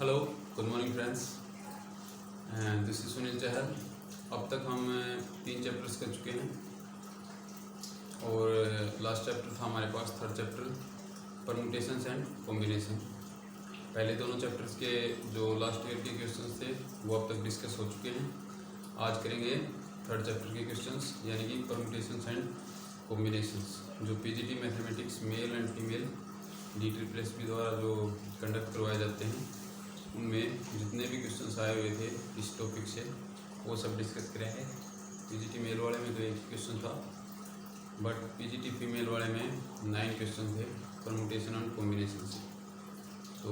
Hello, good morning friends. This is Sunil Chahal. अब तक हम 3 चैप्टर्स कर चुके हैं और लास्ट चैप्टर था हमारे पास third chapter, permutations and combination. पहले दोनों चैप्टर्स के जो लास्ट ईयर के क्वेश्चंस थे वो अब तक डिस्कस हो चुके हैं। आज करेंगे थर्ड चैप्टर के क्वेश्चंस, यानी कि परम्यूटेशंस एंड कॉम्बिनेशंस, जो PGT mathematics male and female DSSP द्वारा जो कंडक्ट करवाए जाते हैं उनमें जितने भी क्वेश्चंस आए हुए थे इस टॉपिक से वो सब डिस्कस करेंगे। पीजीटी मेल वाले में तो एक क्वेश्चन था, बट पीजीटी फीमेल वाले में 9 क्वेश्चन थे परम्यूटेशन एंड कॉम्बिनेशन से। तो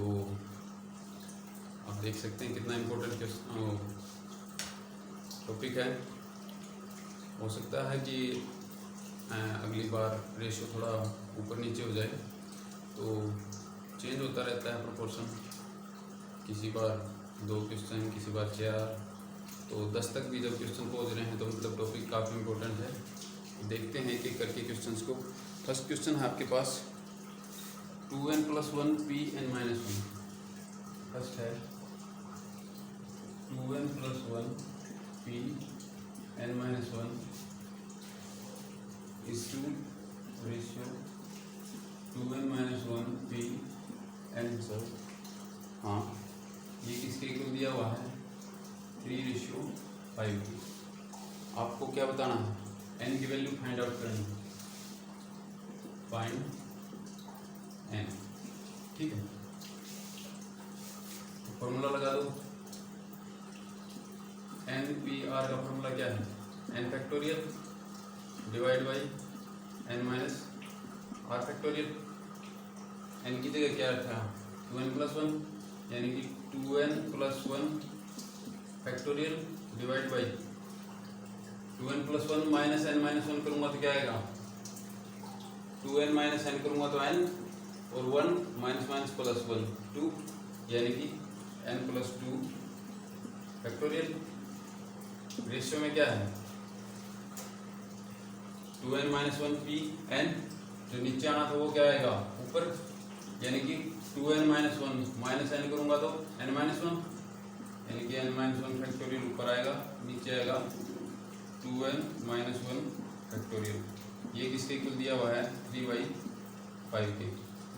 आप देख सकते हैं कितना इम्पोर्टेंट टॉपिक है। हो सकता है कि अगली बार रेशियो थोड़ा ऊपर नीचे हो जाए, तो चेंज होता रहता है प्रोपोर्शन, किसी बार 2 क्वेश्चन, किसी बार 4, तो 10 तक भी जब क्वेश्चन पहुंच रहे हैं तो मतलब टॉपिक काफ़ी इम्पोर्टेंट है। तो देखते हैं एक एक करके क्वेश्चंस को। फर्स्ट क्वेश्चन है आपके पास 2n + 1 Pn-1। फर्स्ट है 2n + 1 Pn-1 is to ratio 2n - 1 Pn। हाँ, ये किसके इक्वल दिया हुआ है? 3:5 की। आपको क्या बताना है? n की वैल्यू फाइंड आउट करनी है। फाइंड n, ठीक है। तो फॉर्मूला लगा दो। NPR का फॉर्मूला क्या है? n factorial divide by n minus r factorial. n की जगह क्या रखा? 2n + 1, यानी कि 2n + 1 factorial divide by 2n + 1 minus n - 1 करूँगा तो क्या आएगा? 2n - n करूँगा तो n, और 1 माइनस प्लस 1 2, यानी कि n + 2 फैक्टोरियल। रेशियो में क्या है? 2n - 1 Pn, जो नीचे आना था वो क्या आएगा? ऊपर, यानी कि 2n - 1 माइनस n करूँगा तो n - 1, यानी कि n - 1 फैक्टोरियल ऊपर आएगा, नीचे आएगा 2n - 1 फैक्टोरियल। ये किसके इक्वल दिया हुआ है? 3/5 के,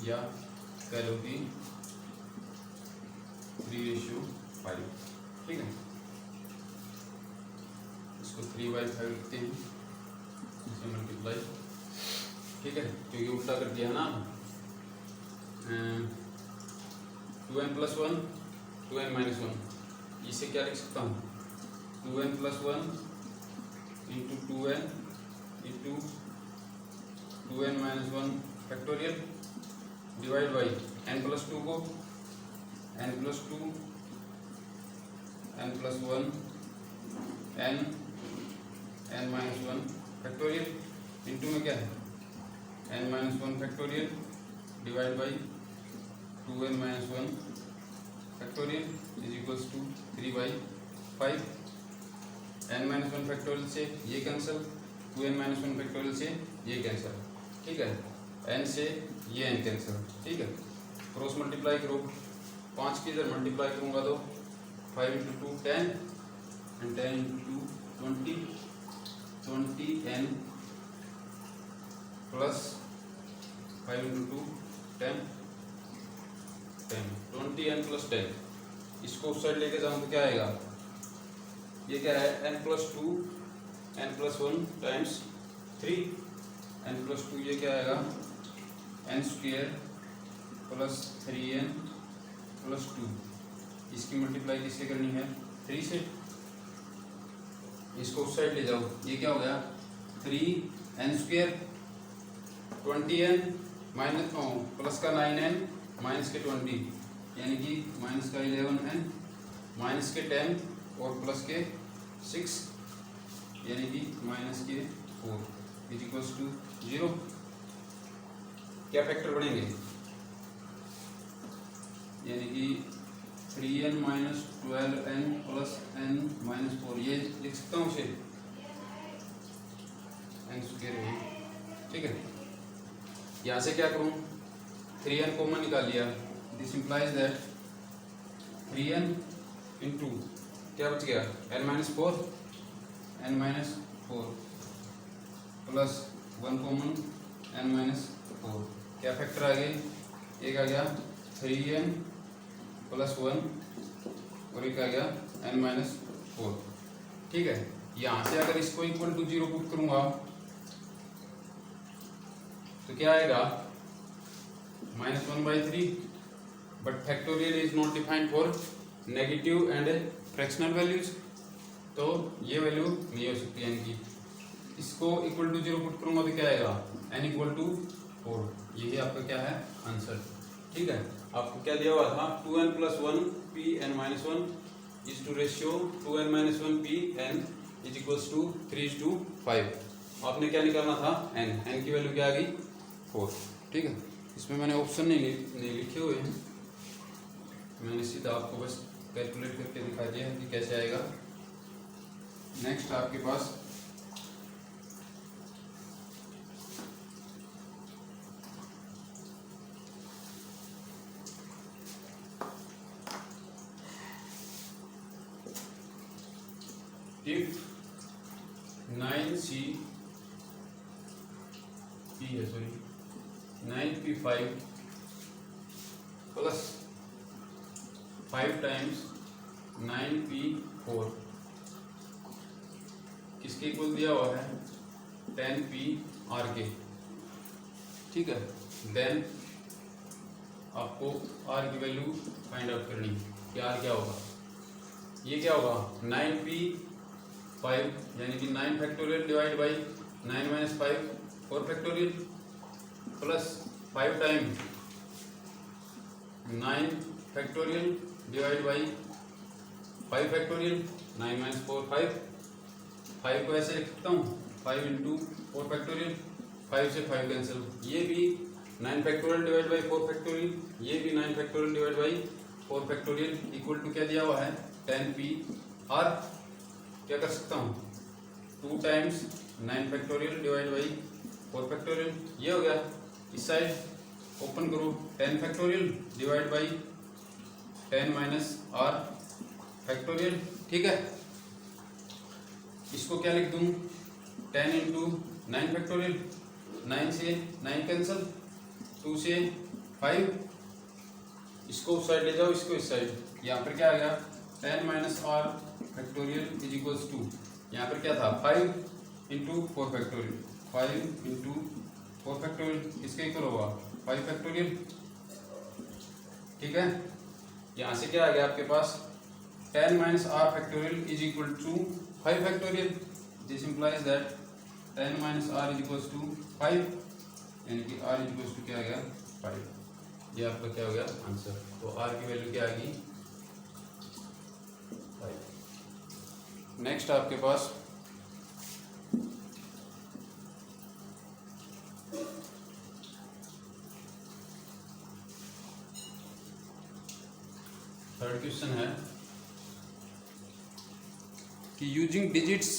या कह लो कि 3:5, ठीक है। इसको 3/5 लिखते हैं, इसे मल्टीप्लाई, ठीक है, क्योंकि उल्टा कर दिया ना। 2n + 1 2n - 1, इसे क्या लिख सकता हूँ? 2n + 1 into 2n into 2n - 1 factorial divide by n + 2 को n + 2 n + 1 n n - 1 factorial, into में क्या है? n - 1 factorial divide by 2n - 1 factorial is equals to 3/5। n - 1 factorial से ये कैंसिल, 2n - 1 फैक्टोरियल से ये कैंसिल, ठीक है। n से ये n कैंसिल, ठीक है। क्रॉस मल्टीप्लाई करो, 5 की इधर मल्टीप्लाई करूँगा तो 5 × 2 10 एंड 10 × 2 20n प्लस 5 × 2 10 20n + 10। इसको उस साइड लेके जाऊँ तो क्या आएगा? ये क्या है? n + 2 n + 1 टाइम्स 3 n + 2, ये क्या आएगा? n² + 3n + 2। इसकी मल्टीप्लाई किससे करनी है? 3 से। इसको उस साइड ले जाओ, ये क्या हो गया? 3n² 20n माइनस प्लस का 9n माइनस के 20, यानी कि माइनस का 11n माइनस के 10 और प्लस के 6, यानी कि माइनस के 4 इज इक्वल्स टू 0। क्या फैक्टर बढ़ेंगे? यानी कि 3n - 12n + n - 4, ये लिख सकता हूँ उसे n², ठीक है। यहाँ से क्या करूँ? 3n कॉमन निकाल लिया, this implies that 3n into क्या बच गया n-4 n-4 plus 1 common n-4 क्या फैक्टर आ गए, एक आ गया 3n प्लस 1 और एक आ गया n-4। ठीक है, यहाँ से अगर इसको इक्वल टू 0 पुट करूंगा तो क्या आएगा -1/3, but factorial is not defined for negative and fractional values, तो ये वैल्यू नहीं हो सकती n की। इसको इक्वल टू 0 पुट करूंगा तो क्या आएगा n = 4। यही आपका क्या है आंसर। ठीक है, आपको क्या दिया हुआ था 2n + 1 p n-1 is to ratio 2n-1 p n is equals to 3:5। आपने क्या निकालना था n की वैल्यू क्या आ गई 4। ठीक है, इसमें मैंने ऑप्शन नहीं लिखे हुए हैं, मैंने सीधा आपको बस कैलकुलेट करके दिखा दिया है कि कैसे आएगा। नेक्स्ट आपके पास if 9p5 plus 5 times 9p4 किसके इक्वल दिया हुआ है 10p r के। ठीक है, देन आपको r की वैल्यू फाइंड आउट करनी कि r क्या होगा। ये क्या होगा 9p5 यानी कि 9 factorial divide by 9 - 5 4 factorial plus 5 time 9 factorial divide by 5 factorial 9 - 4 5। 5 को ऐसे लिख सकता हूँ 5 × 4 फैक्टोरियल, 5 से 5 कैंसिल, ये भी 9 फैक्टोरियल डिवाइड बाई 4 फैक्टोरियल, ये भी 9 factorial divide by 4 factorial equal to क्या दिया हुआ है 10p r। क्या कर सकता हूँ 2 times 9 factorial divide by 4 factorial, ये हो गया। इस साइड ओपन करो 10 factorial divide by 10 - r factorial. ठीक है, इसको क्या लिख दूँ 10 × 9 फैक्टोरियल, 9 से 9 कैंसिल, 2 से 5, इसको उस साइड ले जाओ, इसको इस साइड, यहाँ पर क्या आ गया 10 - r factorial is equals to, यहाँ पर क्या था 5 × 4 फैक्टोरियल, 5 × 4 फैक्टोरियल इसके इक्वल होगा 5 फैक्टोरियल। ठीक है, यहाँ से क्या आ गया आपके पास 10 - r factorial is equal to 5 factorial. This implies that 10 - r is equals to 5, यानी कि r इज इक्वल्स टू क्या आ गया 5। ये आपका क्या हो गया आंसर। तो r की वैल्यू क्या आ गई 5। नेक्स्ट आपके पास थर्ड क्वेश्चन है कि यूजिंग डिजिट्स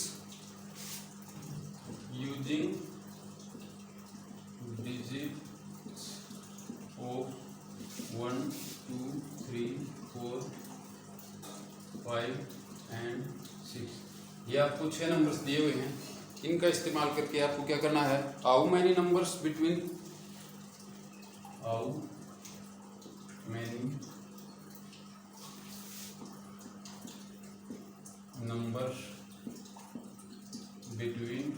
ऑफ 1 2 3 4 5 एंड 6, ये आपको 6 नंबर्स दिए हुए हैं, इनका इस्तेमाल करके आपको क्या करना है how many numbers between numbers between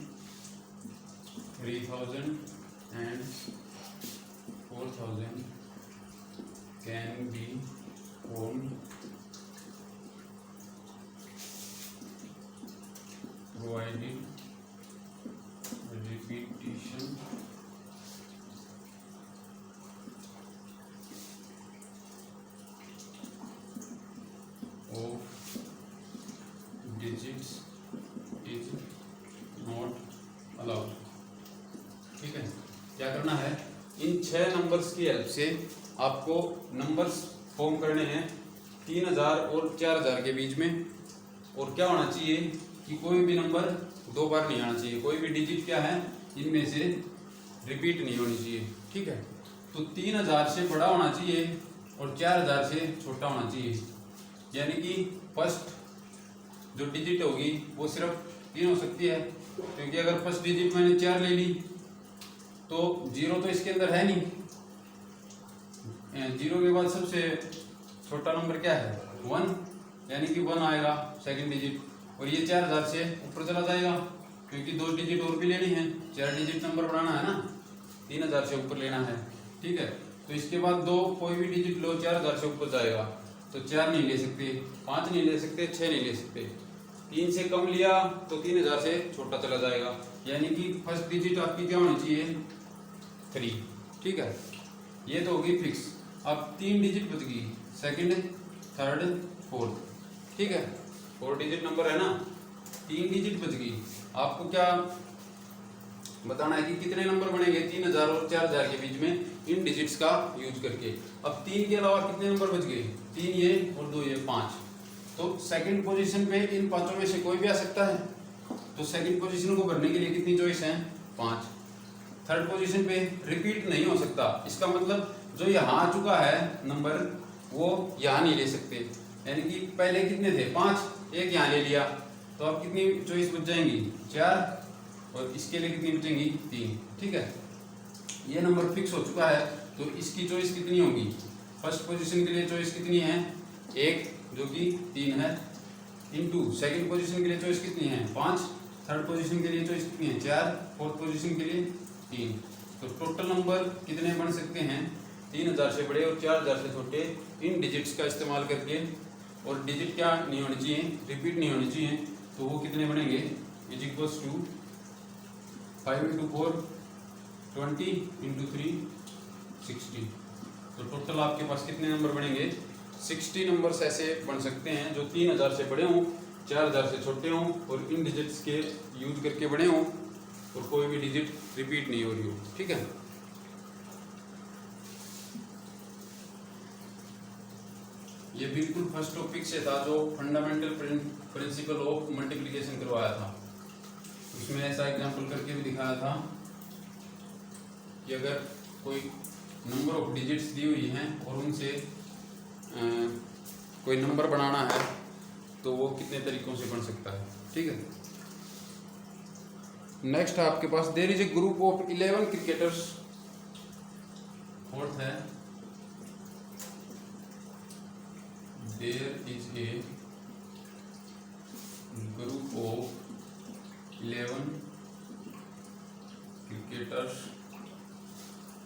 3000 and 4000 can be formed provided repetition of digits is not allowed। ठीक है, क्या करना है इन 6 नंबर्स की हेल्प से आपको नंबर्स फॉर्म करने हैं 3000 और 4000 के बीच में, और क्या होना चाहिए कि कोई भी नंबर 2 बार नहीं आना चाहिए, कोई भी डिजिट क्या है इनमें से रिपीट नहीं होनी चाहिए। ठीक है, तो 3000 से बड़ा होना चाहिए और 4000 से छोटा होना चाहिए। यानी कि फर्स्ट जो डिजिट होगी वो सिर्फ 3 हो सकती है, क्योंकि अगर फर्स्ट डिजिट मैंने 4 ले ली तो 0 तो इसके अंदर है नहीं। 0 के बाद सबसे छोटा नंबर क्या है 1, यानी कि 1 आएगा सेकंड डिजिट, और ये 4000 से ऊपर चला जाएगा क्योंकि 2 डिजिट और भी लेनी है, 4 डिजिट नंबर बनाना है ना, 3000 से ऊपर लेना है। ठीक है, तो इसके बाद 2 कोई भी डिजिट लो 4000 से ऊपर जाएगा, तो 4 नहीं ले सकते, 5 नहीं ले सकते, 6 नहीं ले सकते। 3 से कम लिया तो 3000 से छोटा चला जाएगा, यानी कि फर्स्ट डिजिट आपकी क्या होनी चाहिए 3। ठीक है, ये तो होगी फिक्स। अब 3 डिजिट बच गई, सेकंड, थर्ड, फोर्थ। ठीक है, 4 डिजिट नंबर है ना, 3 डिजिट बच गई। आपको क्या बताना है कि कितने नंबर बनेंगे 3000 और 4000 के बीच में इन डिजिट्स का यूज करके। अब 3 के अलावा कितने नंबर बच गए, 3 ये और 2 ये, 5। तो सेकंड पोजीशन पे इन पांचों में से कोई भी आ सकता है, तो सेकंड पोजीशन को भरने के लिए कितनी चॉइस है 5। थर्ड पोजीशन पे रिपीट नहीं हो सकता, इसका मतलब जो यहाँ आ चुका है नंबर वो यहाँ नहीं ले सकते, यानी कि पहले कितने थे 5, एक यहाँ ले लिया, तो अब कितनी चॉइस बच जाएंगी 4, और इसके लिए कितनी बचेंगी 3। ठीक है, ये नंबर फिक्स हो चुका है, तो इसकी चॉइस कितनी होगी, फर्स्ट पोजीशन के लिए चॉइस कितनी है 1 जो कि 3 है, इनटू सेकंड पोजीशन के लिए चॉइस कितनी है 5, थर्ड पोजीशन के लिए चॉइस कितनी है 4, फोर्थ पोजीशन के लिए 3। तो टोटल नंबर कितने बन सकते हैं 3000 से बड़े और 4000 से छोटे इन डिजिट्स का इस्तेमाल करके। और डिजिट क्या नहीं होनी चाहिए, रिपीट नहीं होनी चाहिए, तो वो कितने बनेंगे is equals to 5 into 4 20 into 3 60। तो टोटल आपके पास कितने नंबर बनेंगे 60 नंबर्स ऐसे बन सकते हैं जो 3000 से बड़े हों, 4000 से छोटे हों और इन डिजिट्स के यूज करके बड़े हों, और कोई भी डिजिट रिपीट नहीं हो रही हो। ठीक है, ये बिल्कुल फर्स्ट टॉपिक से था जो फंडामेंटल प्रिंसिपल ऑफ मल्टीप्लिकेशन करवाया था, उसमें ऐसा एग्जांपल करके भी दिखाया था कि अगर कोई नंबर ऑफ डिजिट्स दी हुई हैं और उनसे कोई नंबर बनाना है तो वो कितने तरीकों से बन सकता है। ठीक है, नेक्स्ट है आपके पास there is a group of 11 cricketers. Fourth है there is a group of 11 cricketers.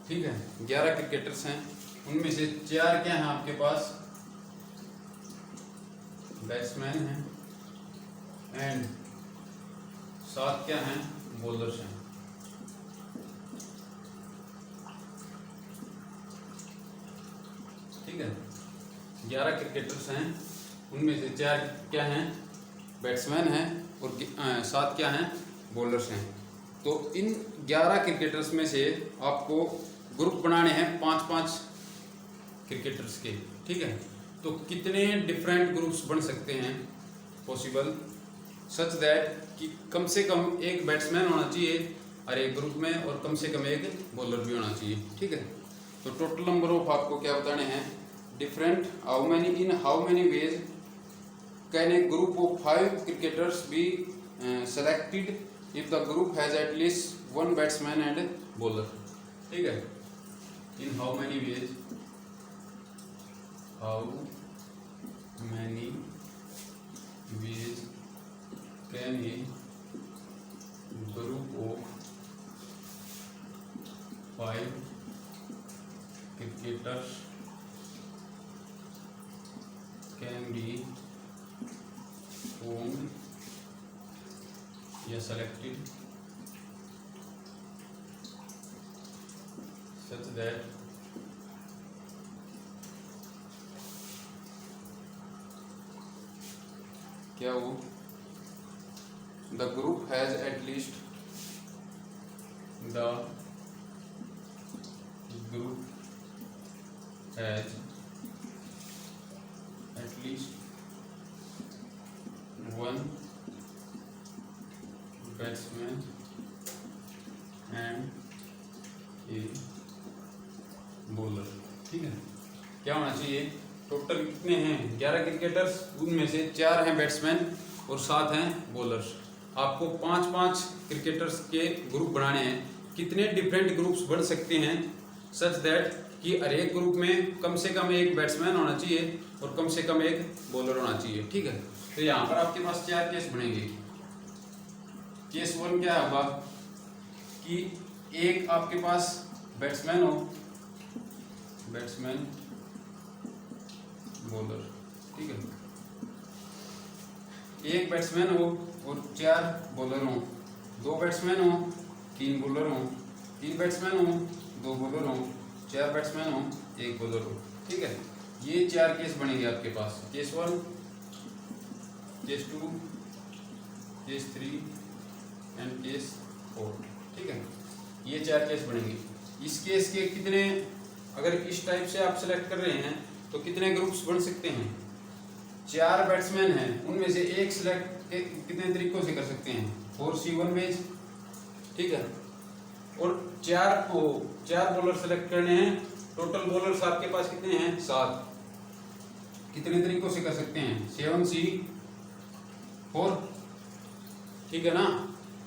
ठीक है, 11 क्रिकेटर्स हैं, उनमें से 4 क्या हैं आपके पास बैट्समैन हैं एंड 7 क्या हैं बॉलर्स हैं। ठीक है, 11 क्रिकेटर्स हैं, उनमें से 4 क्या हैं बैट्समैन हैं और 7 क्या हैं बॉलर्स हैं। तो इन 11 क्रिकेटर्स में से आपको ग्रुप बनाने हैं 5-5 क्रिकेटर्स के। ठीक है, तो कितने डिफरेंट ग्रुप्स बन सकते हैं पॉसिबल, सच दैट कि कम से कम एक बैट्समैन होना चाहिए और एक ग्रुप में, और कम से कम एक बॉलर भी होना चाहिए। ठीक है, तो टोटल नंबर ऑफ आपको क्या बताने हैं different, how many ways can a group of 5 cricketers be selected if the group has at least 1 batsman and bowler. ठीक है, in how many ways can a group of 5 cricketers can be formed या selected such that क्या वो the group has at least one batsman and a bowler। ठीक है, क्या होना चाहिए टोटल कितने हैं 11 क्रिकेटर्स, उनमें से 4 हैं बैट्समैन और 7 हैं बॉलर्स। आपको 5-5 क्रिकेटर्स के ग्रुप बनाने हैं। कितने डिफरेंट ग्रुप्स बन सकते हैं सच दैट कि हर एक ग्रुप में कम से कम एक बैट्समैन होना चाहिए और कम से कम एक बॉलर होना चाहिए, ठीक है। तो यहाँ पर आपके पास 4 केस बनेंगे। केस 1 क्या होगा कि एक आपके पास बैट्समैन हो, बैट्समैन बॉलर, ठीक है। एक बैट्समैन हो और 4 बॉलर हो, 2 बैट्समैन हो 3 बॉलर हो, 3 बैट्समैन हो 2 बॉलर हो, 4 बैट्समैन हो 1 बॉलर हो, ठीक है। ये 4 केस बनेंगे आपके पास। Case 1, case 2, case 3 and case 4, ठीक है। ये 4 केस बनेंगे। इस केस के कितने, अगर इस टाइप से आप सेलेक्ट कर रहे हैं तो कितने ग्रुप्स बन सकते हैं। 4 बैट्समैन हैं, उनमें से एक सिलेक्ट कितने तरीकों से कर सकते हैं, 4C1 वेज, ठीक है। और 4 बॉलर सेलेक्ट करने हैं। टोटल बॉलर्स आपके पास कितने हैं 7। कितने तरीकों से कर सकते हैं 7C4, ठीक है ना।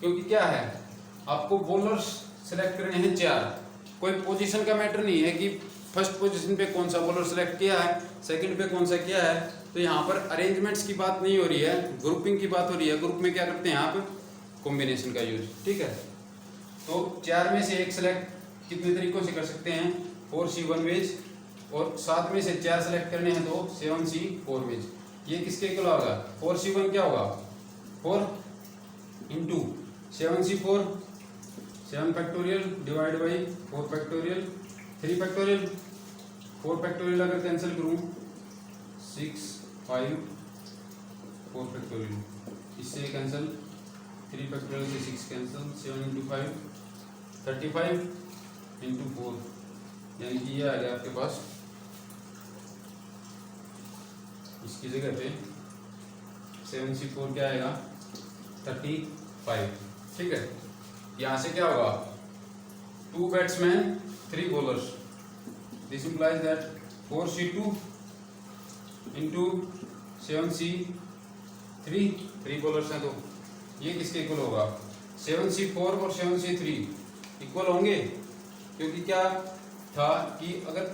क्योंकि क्या है, आपको बॉलर्स सेलेक्ट करने हैं 4। कोई पोजीशन का मैटर नहीं है कि फर्स्ट पोजीशन पे कौन सा बॉलर सेलेक्ट किया है, सेकंड पे कौन सा किया है। तो यहाँ पर अरेंजमेंट्स की बात नहीं हो रही है, ग्रुपिंग की बात हो रही है। ग्रुप में क्या करते हैं आप, कॉम्बिनेशन का यूज, ठीक है। तो 4 में से एक सेलेक्ट कितने तरीकों से कर सकते हैं, 4C1 वेज, और 7 में से 4 सेलेक्ट करने हैं तो 7C4 वेज। ये किसके इक्वल होगा, 4C1 क्या होगा 4 into 7C4, 7 factorial divide by 4 factorial, 3 factorial, 4 factorial अगर कैंसिल करूँ 6, 5, 4 फैक्टोरियल, इससे कैंसिल, 3 फैक्टोरियल से 6 कैंसिल, 7 इंटू 5 35 इंटू 4, यानी कि ये आ गया आपके पास, इसकी जगह पे 7C4 क्या आएगा 35, ठीक है। यहाँ से क्या होगा 2 batsman 3 bowlers, this implies that 4C2 into 7C3, 3 bowlers हैं तो ये किसके इक्वल होगा 7C4 और 7C3 इक्वल होंगे। क्योंकि क्या था कि अगर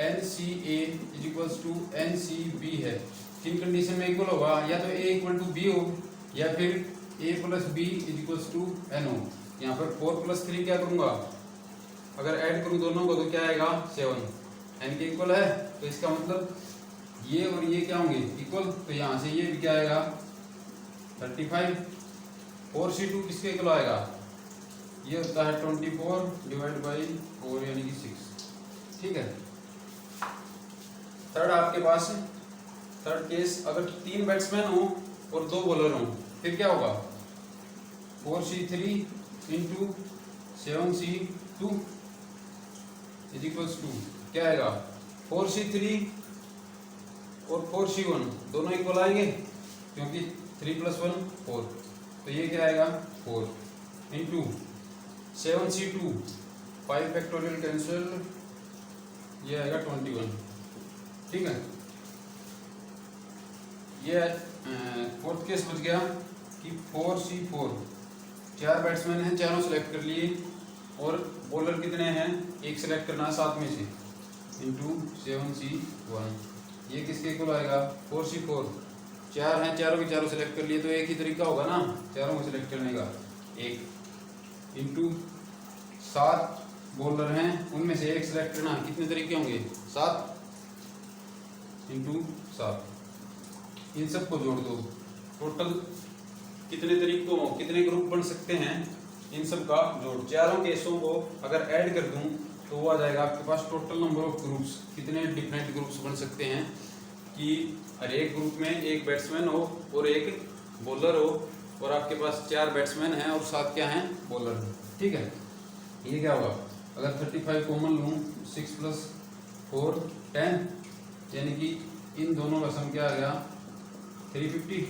NCA is equals to NCB है, किन कंडीशन में इक्वल होगा, या तो A इक्वल टू B हो या फिर A plus B is equals to N हो। यहाँ पर 4 + 3 क्या करूँगा, अगर ऐड करूँ दोनों को तो क्या आएगा 7, N के इक्वल है। तो इसका मतलब ये और ये क्या होंगे इक्वल, तो यहाँ से ये भी क्या आएगा 35। 4C2 किसके इक्वल आएगा, ये होता है 24 डिवाइड बाई 4 यानी कि 6, ठीक है। थर्ड आपके पास, थर्ड केस, अगर 3 बैट्समैन हो और 2 बॉलर हो, फिर क्या होगा 4C3 into 7C2 is equals to क्या आएगा 4C3 और 4C1 दोनों इक्वल आएंगे, क्योंकि 3 + 1 4, तो ये क्या आएगा 4 इंटू 7C2, 5 फैक्टोरियल कैंसिल, ये आएगा 21, ठीक है। ये फोर्थ केस बच गया कि 4C4, 4 बैट्समैन हैं, चारों सेलेक्ट कर लिए और बॉलर कितने हैं, एक सेलेक्ट करना है 7 में से, इंटू 7C1, ये किसके इक्वल आएगा 4C4, 4 हैं, चारों के चारों सेलेक्ट कर लिए, तो एक ही तरीका होगा ना चारों को सेलेक्ट करने का, एक इंटू 7 बॉलर हैं, उनमें से एक सेलेक्ट करना, कितने तरीके होंगे 7 इंटू 7, इन सब को जोड़ दो, टोटल कितने तरीकों, कितने ग्रुप बन सकते हैं, इन सब का जोड़, चारों केसों को अगर ऐड कर दूं तो वो आ जाएगा आपके पास टोटल नंबर ऑफ ग्रुप्स, कितने डिफरेंट ग्रुप्स बन सकते हैं कि हर एक ग्रुप में एक बैट्समैन हो और एक बॉलर हो, और आपके पास 4 बैट्समैन हैं और 7 क्या हैं बॉलर हैं, ठीक है। ये क्या होगा, अगर 35 कॉमन लूँ 6 + 4 10, यानी कि इन दोनों का सम क्या आ गया 350,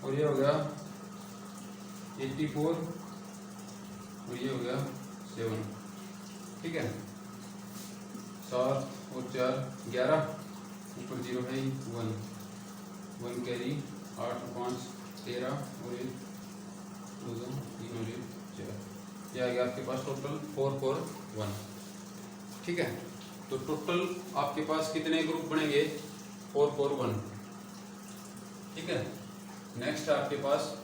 और ये हो गया 84 और ये हो गया 7, ठीक है। 7 और 4 11, ऊपर 0 है 1 1 कैरी, 8 5 13 और 1 2 3 और 1 4, यह आ गया आपके पास टोटल 4 4 1। ठीक है, तो टोटल आपके पास कितने ग्रुप बनेंगे? 4 4 1। ठीक है, नेक्स्ट आपके पास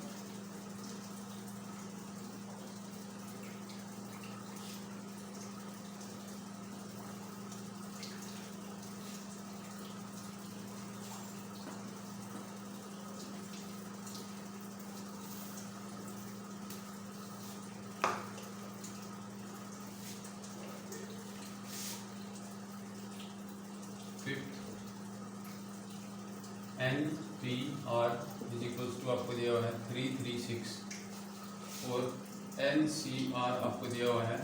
NPR इज इक्वल्स टू आपको दिया हुआ है 336 और NCR आपको दिया हुआ है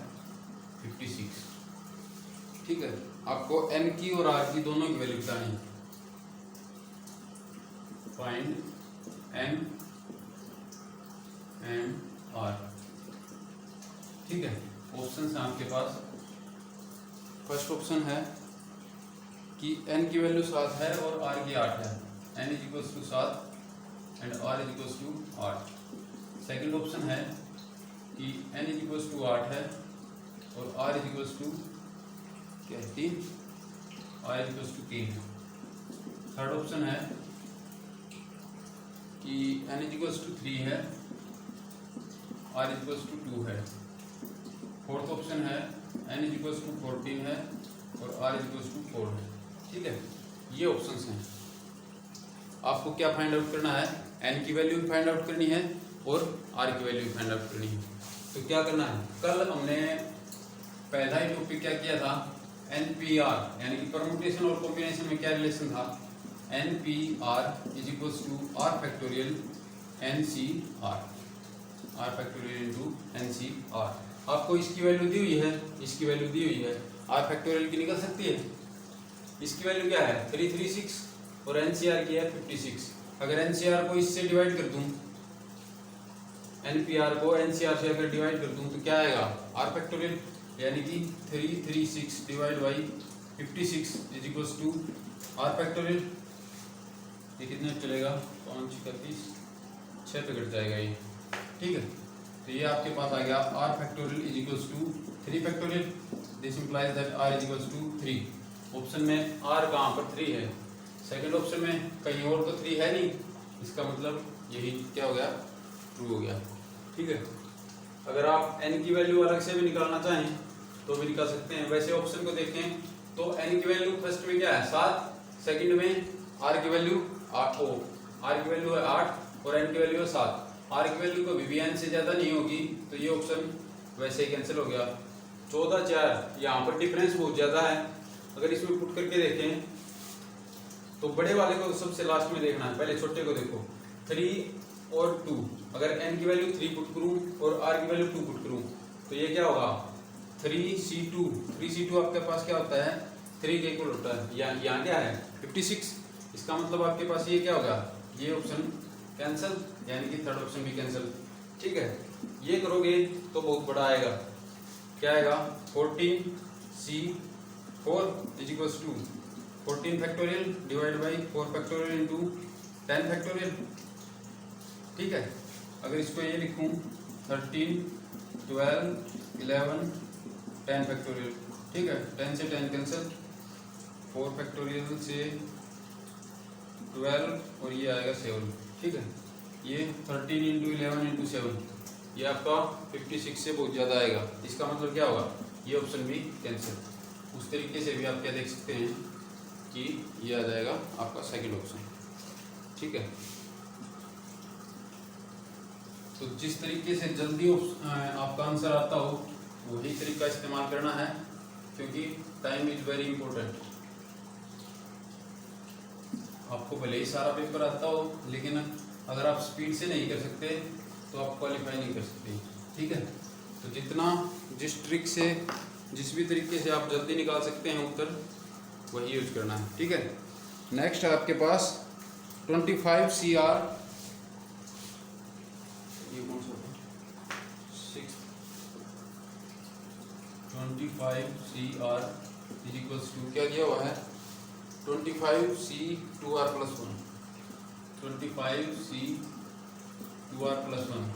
56। ठीक है, आपको N की और R की दोनों की वैल्यू बतानी है। Find N and R। ठीक है, ऑप्शन है आपके पास। फर्स्ट ऑप्शन है कि N की वैल्यू 7 है और R की 8 है। N is equals to 7 and R is equals to 8। Second option है कि N इज इक्वल्स टू 8 है और R इज इक्वल्स टू क्या है 3, R इज इक्वल्स टू 3 है। थर्ड ऑप्शन है कि N इज इक्वल्स टू 3 है, R इज इक्वल्स टू 2 है। फोर्थ ऑप्शन है N इज इक्वल्स टू 14 है और R इज इक्वल्स टू 4 है। ठीक है, ये ऑप्शंस हैं। आपको क्या फाइंड आउट करना है? N की वैल्यू भी फाइंड आउट करनी है और R की वैल्यू भी फाइंड आउट करनी है। तो क्या करना है? कल हमने पहला ही टॉपिक क्या किया था? NPR यानी कि परम्यूटेशन और कॉम्बिनेशन में क्या रिलेशन था? NPR is equals to R factorial NCR, R factorial into NCR। आपको इसकी वैल्यू दी हुई है, इसकी वैल्यू दी हुई है, R फैक्टोरियल की निकल सकती है। इसकी वैल्यू क्या है? 336 और NCR की है 56। अगर NCR को इससे डिवाइड कर दूं, NPR को NCR से अगर डिवाइड कर दूं तो क्या आएगा? R फैक्टोरियल यानी कि 336 divide by 56 is equals to R factorial. ये कितने चलेगा? 5 31 6 पे कट जाएगा ये। ठीक है, तो ये आपके पास आ गया R factorial is equals to 3 factorial. This implies that R is equals to 3। Option में R कहाँ पर 3 है, सेकंड ऑप्शन में कहीं और तो 3 है नहीं, इसका मतलब यही क्या हो गया? ट्रू हो गया। ठीक है, अगर आप N की वैल्यू अलग से भी निकालना चाहें तो भी निकाल सकते हैं। वैसे ऑप्शन को देखें तो N की वैल्यू फर्स्ट में क्या है? 7, सेकंड में R की वैल्यू 8 हो, R की वैल्यू है 8 और N की वैल्यू है 7। R की वैल्यू कभी भी N से ज़्यादा नहीं होगी, तो ये ऑप्शन वैसे ही कैंसिल हो गया। 14 4 यहाँ पर डिफरेंस बहुत ज़्यादा है। अगर इसमें पुट करके देखें तो बड़े वाले को सबसे लास्ट में देखना है, पहले छोटे को देखो। 3 और 2, अगर n की वैल्यू 3 पुट करूं और r की वैल्यू 2 पुट करूं तो ये क्या होगा? 3c2। 3c2 आपके पास क्या होता है? 3 के इक्वल होता है। यहाँ क्या है? 56। इसका मतलब आपके पास ये क्या होगा? ये ऑप्शन कैंसिल, यानी कि थर्ड ऑप्शन भी कैंसिल। ठीक है, ये करोगे तो बहुत बड़ा आएगा। क्या आएगा? 14c4 is equals to 14 factorial divide by 4 factorial into 10 factorial. ठीक है, अगर इसको ये लिखूं 13 12 11 10 फैक्टोरियल। ठीक है, 10 से 10 कैंसिल, 4 फैक्टोरियल से 12 और ये आएगा 7। ठीक है, ये 13 इंटू 11 इंटू 7, ये आपका 56 से बहुत ज़्यादा आएगा। इसका मतलब क्या होगा? ये ऑप्शन भी कैंसिल। उस तरीके से भी आप क्या देख सकते हैं कि ये आ जाएगा आपका सेकंड ऑप्शन। ठीक है, तो जिस तरीके से जल्दी आपका आंसर आता हो वही तरीका इस्तेमाल करना है, क्योंकि टाइम इज वेरी इंपॉर्टेंट। आपको भले ही सारा पेपर आता हो, लेकिन अगर आप स्पीड से नहीं कर सकते तो आप क्वालिफाई नहीं कर सकते। ठीक है, तो जितना जिस ट्रिक से जिस भी तरीके से आप जल्दी निकाल सकते हैं उत्तर, वही यूज करना है। ठीक है, नेक्स्ट है आपके पास 25 CR, ये कौन सा 6 25 CR इज इक्वल्स टू क्या दिया हुआ है 25C2R + 1, 25C2R + 1।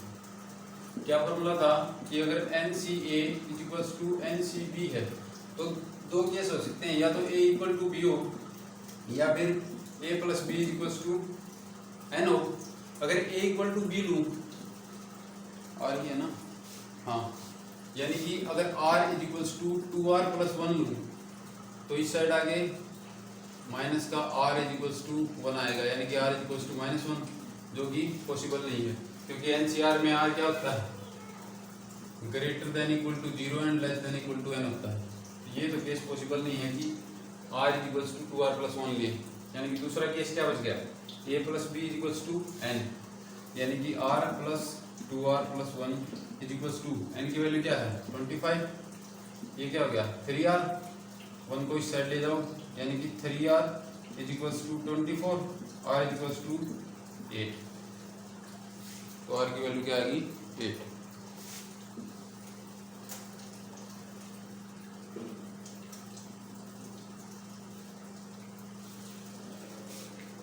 क्या फॉर्मूला था कि अगर NCA is equals to NCB है तो दो केस हो सकते हैं, या तो A इक्वल टू B हो या फिर A + B is equals to N हो। अगर A इक्वल टू B लूँ, R ही है ना, हाँ, यानी कि अगर R is equals to 2R + 1 लूँ तो इस साइड आगे माइनस का R इज इक्वल्स टू 1 आएगा, यानी कि R इज इक्वल्स टू -1, जो कि पॉसिबल नहीं है क्योंकि NCR में R क्या होता है greater than equal to 0 and less than equal to N होता है। तो ये तो केस पॉसिबल नहीं है कि R is equals to 2R + 1 लिए, यानी कि दूसरा केस क्या बच गया A + B is equals to N, यानी कि R + 2R + 1 is equals to N की वैल्यू क्या है 25, ये क्या हो गया 3R, 1 को इस साइड ले जाओ, यानी कि 3R is equals to 24, R is equals to 8, तो R की वैल्यू क्या आएगी 8।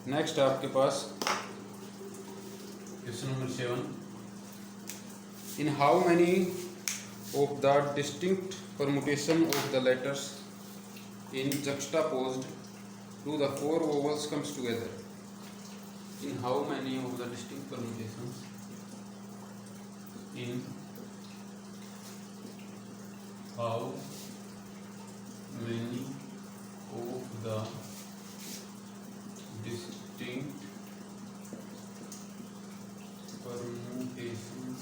नेक्स्ट आपके पास question number 7, in how many of the distinct permutation of the letters in juxtaposed to the 4 vowels comes together, in how many of the distinct permutations, in how many of the distinct permutations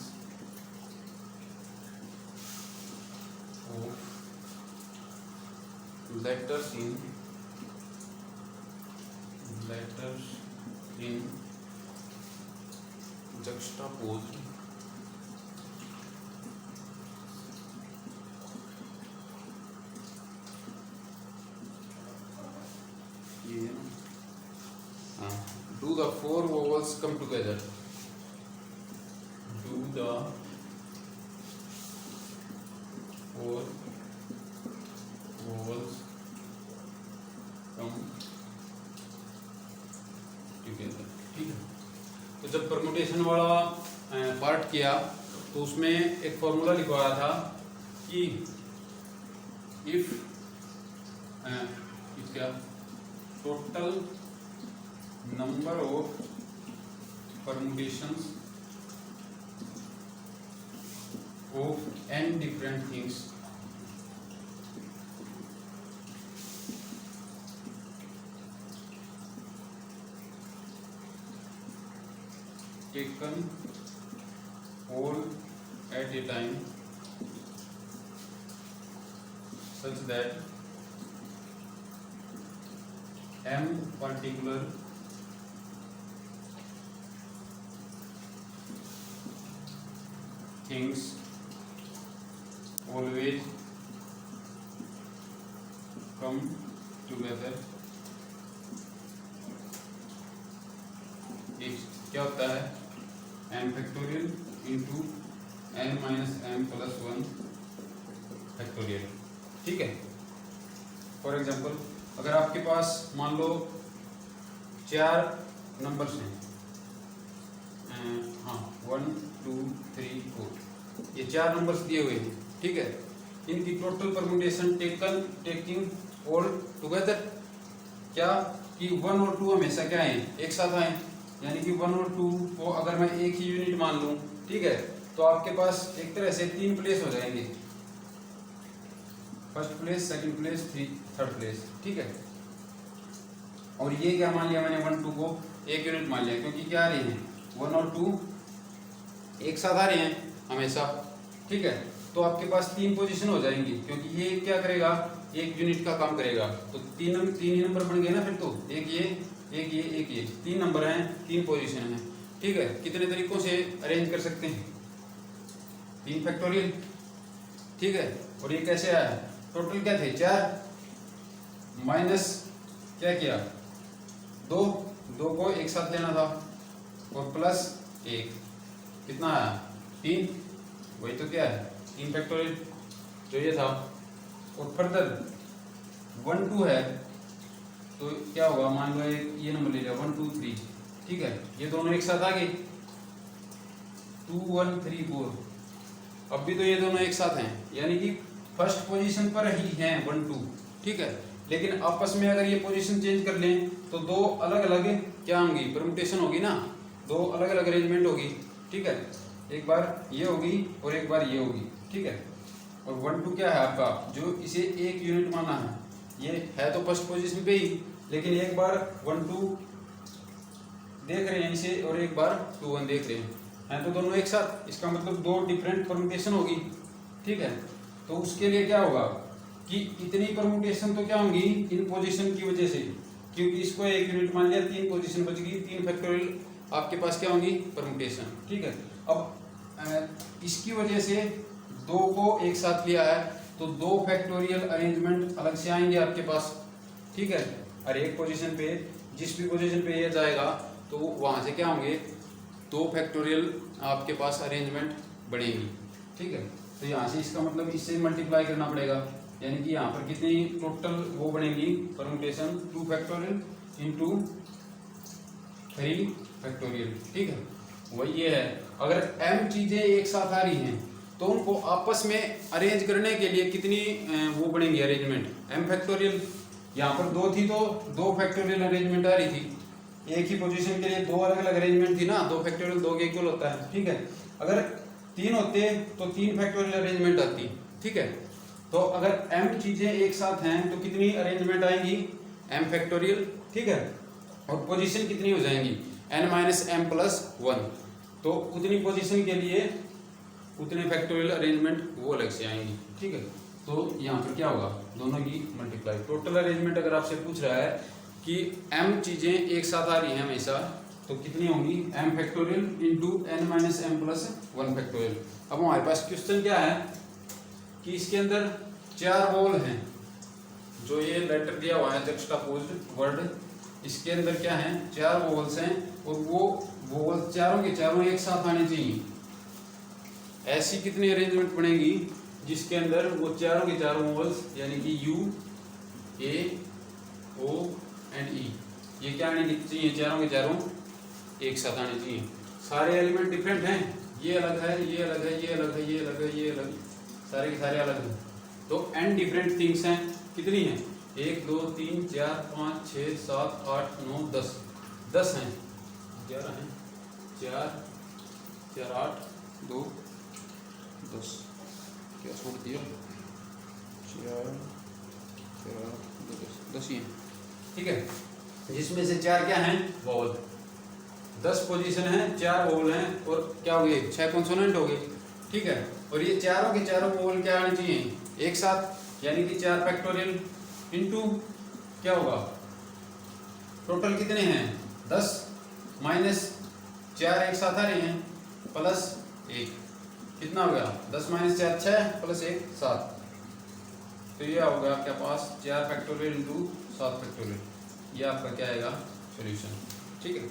of letters in juxtaposed do the 4 vowels come together, do the 4 vowels come together, ठीक है। तो जब permutation वाला part किया तो उसमें एक formula लिखवाया था कि इफ क्या total number of permutations of n different things taken all at a time such that m particular things always come together if क्या होता है m factorial into n - m + 1 factorial, ठीक है। फॉर एग्जांपल अगर आपके पास मान लो 4 numbers हैं, हाँ 1 2 3 4, ये 4 नंबर्स दिए हुए हैं, ठीक है। इनकी total permutation taking all together, क्या कि 1 और 2 हमेशा क्या है एक साथ आए, यानी कि 1 और 2 को अगर मैं एक ही यूनिट मान लूँ, ठीक है, तो आपके पास एक तरह से 3 प्लेस हो जाएंगे, first place, second place, third place, ठीक है। और ये क्या मान लिया मैंने 1 2 को एक यूनिट मान लिया, क्योंकि क्या आ रहे हैं 1 और 2 एक साथ आ रहे हैं हमेशा, ठीक है। तो आपके पास 3 पोजीशन हो जाएंगी, क्योंकि ये क्या करेगा एक यूनिट का काम करेगा, तो 3 ही नंबर बन गए ना फिर, तो एक ये 3 नंबर हैं, 3 पोजीशन हैं, ठीक है। कितने तरीकों से अरेंज कर सकते हैं 3 फैक्टोरियल, ठीक है। और ये कैसे आया, टोटल क्या थे 4 माइनस क्या किया 2 को एक साथ लेना था और प्लस 1, कितना आया 3, वही तो क्या है 3 फैक्टोरियल जो ये था। और फर्दर 1 2 है तो क्या होगा, मान लो ये नंबर ले लिया 1 2 3, ठीक है, ये दोनों एक साथ आ गए 2 1 3 4। अब भी तो ये दोनों एक साथ हैं, यानी कि फर्स्ट पोजीशन पर ही हैं 1 2, ठीक है। लेकिन आपस में अगर ये पोजीशन चेंज कर लें तो दो अलग अलग क्या होंगी, परम्यूटेशन होगी ना, दो अलग अलग अरेंजमेंट होगी, ठीक है। एक बार ये होगी और एक बार ये होगी, ठीक है। और 1 2 क्या है आपका, जो इसे एक यूनिट माना है, ये है तो फर्स्ट पोजीशन पे ही, लेकिन एक बार 1 2 देख रहे हैं इसे और एक बार 2 1 देख रहे हैं तो दोनों एक साथ, इसका मतलब दो डिफरेंट परम्यूटेशन होगी, ठीक है। तो उसके लिए क्या होगा कि इतनी परम्यूटेशन तो क्या होंगी इन पोजीशन की वजह से, क्योंकि इसको एक यूनिट मान लिया, 3 पोजीशन बच गई, 3 फैक्टोरियल आपके पास क्या होंगी परम्यूटेशन, ठीक है। अब इसकी वजह से 2 को एक साथ लिया है तो 2 फैक्टोरियल अरेंजमेंट अलग से आएंगे आपके पास, ठीक है। और एक पोजीशन पे, जिस भी पोजीशन पे ये जाएगा तो वहां से क्या होंगे 2 फैक्टोरियल आपके पास अरेंजमेंट बढ़ेंगी, ठीक है। तो यहाँ से इसका मतलब इससे मल्टीप्लाई करना पड़ेगा, यानी कि यहाँ पर कितनी टोटल वो बनेगी परम्यूटेशन 2 फैक्टोरियल इंटू 3 फैक्टोरियल, ठीक है। वही ये है, अगर m चीजें एक साथ आ रही हैं तो उनको आपस में अरेंज करने के लिए कितनी वो बनेंगी अरेंजमेंट, m फैक्टोरियल। यहाँ पर 2 थी तो 2 फैक्टोरियल अरेंजमेंट आ रही थी, एक ही पोजीशन के लिए 2 अलग अलग अरेंजमेंट थी ना, 2 फैक्टोरियल 2 के इक्वल होता है, ठीक है। अगर 3 होते तो 3 फैक्टोरियल अरेंजमेंट आती, ठीक है। तो अगर m चीजें एक साथ हैं तो कितनी अरेंजमेंट आएंगी m फैक्टोरियल, ठीक है। और पोजीशन कितनी हो जाएंगी n माइनस m प्लस 1, तो उतनी पोजीशन के लिए उतने फैक्टोरियल अरेंजमेंट वो अलग से आएंगी, ठीक है। तो यहाँ पर क्या होगा, दोनों की मल्टीप्लाई, टोटल अरेंजमेंट अगर आपसे पूछ रहा है कि m चीजें एक साथ आ रही हैं हमेशा तो कितनी होंगी m factorial into n minus m plus 1 factorial. अब हमारे पास क्वेश्चन क्या है कि इसके अंदर 4 वोल हैं, जो ये लेटर दिया हुआ है जक्स्टापोज्ड वर्ड, इसके अंदर क्या है 4 वोल्स हैं और वो वोल चारों के चारों एक साथ आने चाहिए। ऐसी कितनी अरेंजमेंट बनेगी जिसके अंदर वो चारों के चारों वोल्स यानी कि U A O and E ये क्या आने चाहिए, चारों के चारों एक साथ आने चाहिए। सारे एलिमेंट डिफरेंट हैं, ये अलग है, ये अलग है, ये अलग है, ये अलग है, ये अलग, सारे के सारे अलग हैं। तो n डिफरेंट थिंग्स हैं, कितनी हैं 1 2 3 4 5 6 7 8 9 10, 10 हैं, 11 हैं, 4 4 8 2 10, क्या छोड़ दिया 4 4 2 10 ही हैं, ठीक है। जिसमें से 4 क्या हैं वोल, 10 पोजीशन है, 4 वोल हैं और क्या हो गए 6 कॉन्सोनेंट हो गए, ठीक है। और ये चारों के चारों वोल क्या आने चाहिए एक साथ, यानी कि 4 फैक्टोरियल इनटू क्या होगा, टोटल कितने हैं 10 माइनस 4 एक साथ आ रहे हैं प्लस 1, कितना हो गया 10 माइनस 4 6 प्लस 1 7, तो ये होगा आपके पास 4 फैक्टोरियल इंटू 7 फैक्टोरियल, ये आपका क्या आएगा सॉल्यूशन, ठीक है।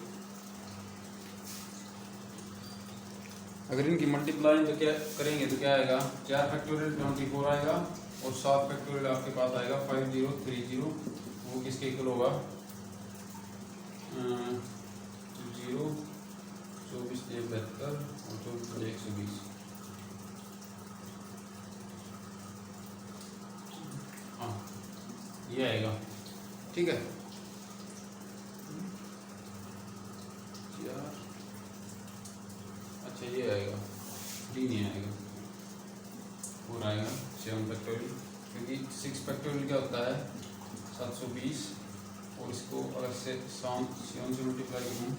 अगर इनकी मल्टीप्लाई तो क्या करेंगे तो क्या आएगा 4 फैक्टोरियल 24 आएगा और 7 फैक्टोरियल आपके पास आएगा 5030, वो किसके इक्वल होगा 0 24 72 और 24 120, हाँ ये आएगा, ठीक है। अच्छा ये आएगा, डी नहीं आएगा, 4 आएगा 7 फैक्टोरियल, क्योंकि 6 फैक्टोरियल क्या होता है 720, और इसको अगर से 7 से मल्टीप्लाई करूँ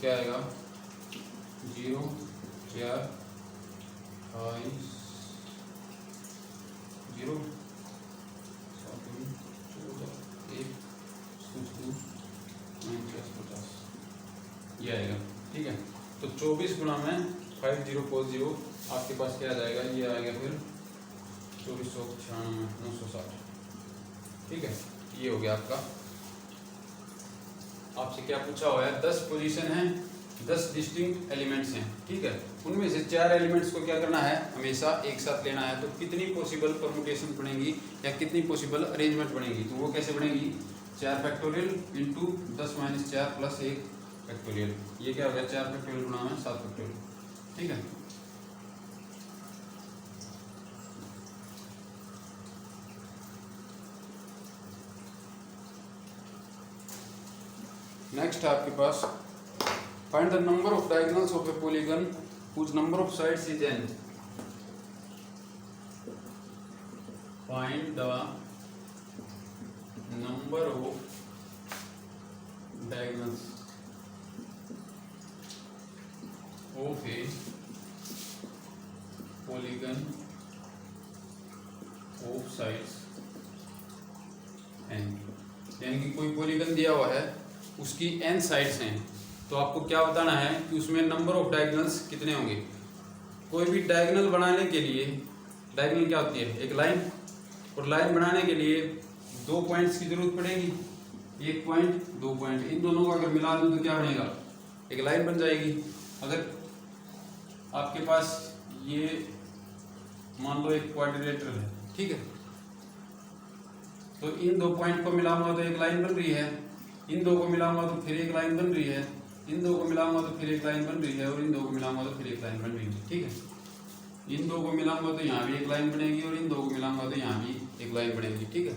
क्या आएगा 0 4 5 0 7 14 1 2 50, ये आएगा, ठीक है। तो 24 गुणा में 5040 आपके पास क्या आ जाएगा, ये आएगा फिर 2496 960, ठीक है। ये हो गया आपका, आपसे क्या पूछा हुआ है 10 पोजीशन है 10 डिस्टिंक्ट एलिमेंट्स हैं, ठीक है। उनमें से 4 एलिमेंट्स को क्या करना है, हमेशा एक साथ लेना है। तो कितनी पॉसिबल परमुटेशन बनेगी या कितनी पॉसिबल अरेंजमेंट बनेगी, तो वो कैसे बनेगी, 4 फैक्टोरियल इंटू 10 - 4 प्लस 1 फैक्टोरियल। ये क्या हो गया, 4 फैक्टोरियल गुणा में 7 फैक्टोरियल, ठीक है। नेक्स्ट है आपके पास, find the number of diagonals of a polygon whose number of sides is n. Find the number of diagonals of a polygon of sides n. यानी कि कोई पॉलीगन दिया हुआ है, उसकी n साइड्स हैं, तो आपको क्या बताना है कि उसमें नंबर ऑफ डायगोनल्स कितने होंगे। कोई भी डायगोनल बनाने के लिए, डायगोनल क्या होती है, एक लाइन, और लाइन बनाने के लिए 2 पॉइंट्स की जरूरत पड़ेगी, 1 पॉइंट 2 पॉइंट, इन दोनों को अगर मिला दूं तो क्या बनेगा, एक लाइन बन जाएगी। अगर आपके पास ये मान लो एक क्वाड्रिलेटरल है, ठीक है, तो इन 2 पॉइंट को मिलाऊंगा तो एक लाइन बन रही है, इन 2 को मिलाऊंगा तो फिर एक लाइन बन रही है, इन 2 को मिलाऊंगा तो फिर एक लाइन बन रही है, और इन 2 को मिलाऊंगा तो फिर एक लाइन बन रही है, ठीक है। इन 2 को मिलाऊंगा तो यहाँ भी एक लाइन बनेगी, और इन 2 को मिलाऊंगा तो यहाँ भी एक लाइन बनेगी, ठीक है।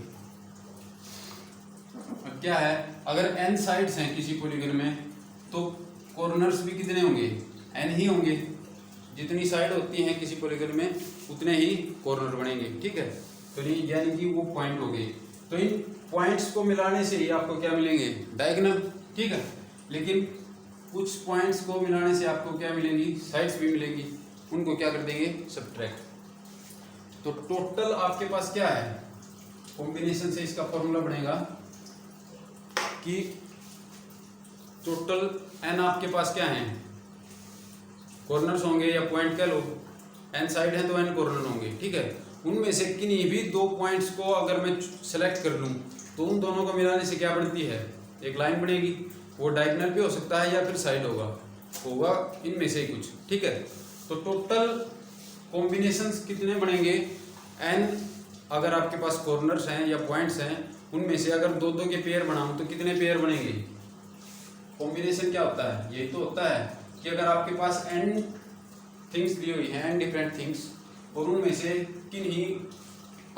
अब क्या है, अगर n साइड्स हैं किसी पॉलीगन में, तो कॉर्नर्स भी कितने होंगे, n ही होंगे। जितनी साइड होती हैं किसी पॉलीगन में उतने ही कॉर्नर बनेंगे, ठीक है। तो नहीं, यानी कि वो पॉइंट हो गए, तो इन पॉइंट्स को मिलाने से ही आपको क्या मिलेंगे, डायगोनल, ठीक है। लेकिन कुछ पॉइंट्स को मिलाने से आपको क्या मिलेंगी, साइड्स भी मिलेंगी, उनको क्या कर देंगे, सब्ट्रैक्ट। तो टोटल आपके पास क्या है, कॉम्बिनेशन से इसका फॉर्मूला बनेगा कि टोटल n आपके पास क्या है, कॉर्नर्स होंगे या पॉइंट कह लो, n साइड है तो n कॉर्नर होंगे, ठीक है। उनमें से किन्हीं भी 2 पॉइंट्स को अगर मैं सेलेक्ट कर लूँ तो उन दोनों को मिलाने से क्या बनती है, एक लाइन बनेगी। वो डायगोनल भी हो सकता है या फिर साइड होगा इनमें से ही कुछ, ठीक है। तो टोटल कॉम्बिनेशंस कितने बनेंगे, n अगर आपके पास कॉर्नर्स हैं या पॉइंट्स हैं, उनमें से अगर 2-2 के पेयर बनाऊं तो कितने पेयर बनेंगे। कॉम्बिनेशन क्या होता है, यही तो होता है कि अगर आपके पास n थिंग्स दी हुई हैं, n डिफरेंट थिंग्स, और उनमें से किन्हीं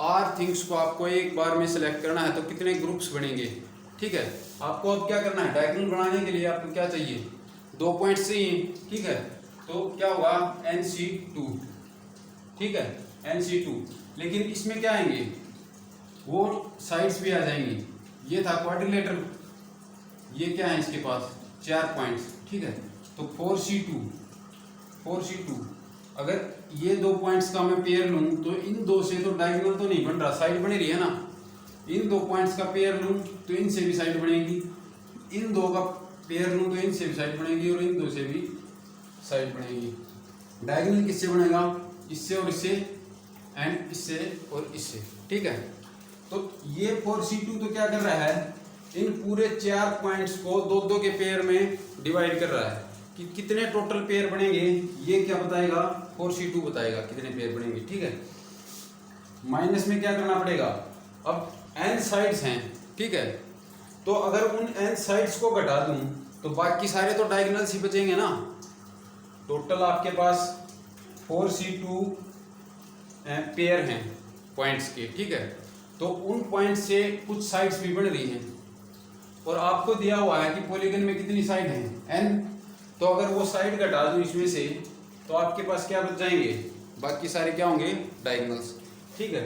r थिंग्स को आपको एक बार में सिलेक्ट करना है तो कितने ग्रुप्स बनेंगे, ठीक है। आपको अब क्या करना है, डायगोनल बनाने के लिए आपको क्या चाहिए, 2 पॉइंट्स चाहिए, ठीक है। तो क्या होगा, NC2, ठीक है, NC2। लेकिन इसमें क्या आएंगे, वो साइड्स भी आ जाएंगी। ये था क्वाड्रिलेटरल, ये क्या है इसके पास 4 पॉइंट्स, ठीक है। तो 4C2 अगर ये 2 पॉइंट्स का मैं पेयर लूं तो इन 2 से तो डायगोनल तो नहीं बन रहा, साइड बनी रही है ना। इन 2 पॉइंट्स का पेयर लूं तो इनसे भी साइड बनेगी, इन 2 का पेयर लूं तो इनसे भी साइड बनेगी, और इन 2 से भी साइड बनेगी। डायगोनल किससे बनेगा, इससे और इससे, एंड इससे और इससे, ठीक है। तो ये 4C2 तो क्या कर रहा है, इन पूरे 4 पॉइंट्स को 2-2 के पेयर में डिवाइड कर रहा है कि कितने टोटल पेयर बनेंगे, ये क्या बताएगा, 4C2 बताएगा कितने पेयर बनेंगे, ठीक है। माइनस में क्या करना पड़ेगा, अब n साइड्स हैं, ठीक है। तो अगर उन n साइड्स को घटा दूं तो बाकी सारे तो डायगोनल्स ही बचेंगे ना। टोटल आपके पास 4C2 पेयर हैं पॉइंट्स के, ठीक है। तो उन पॉइंट से कुछ साइड्स भी बन रही हैं, और आपको दिया हुआ है कि पॉलीगन में कितनी साइड हैं, n। तो अगर वो साइड घटा दूं इसमें से तो आपके पास क्या बच जाएंगे, बाकी सारे क्या होंगे, डायगोनल्स, ठीक है।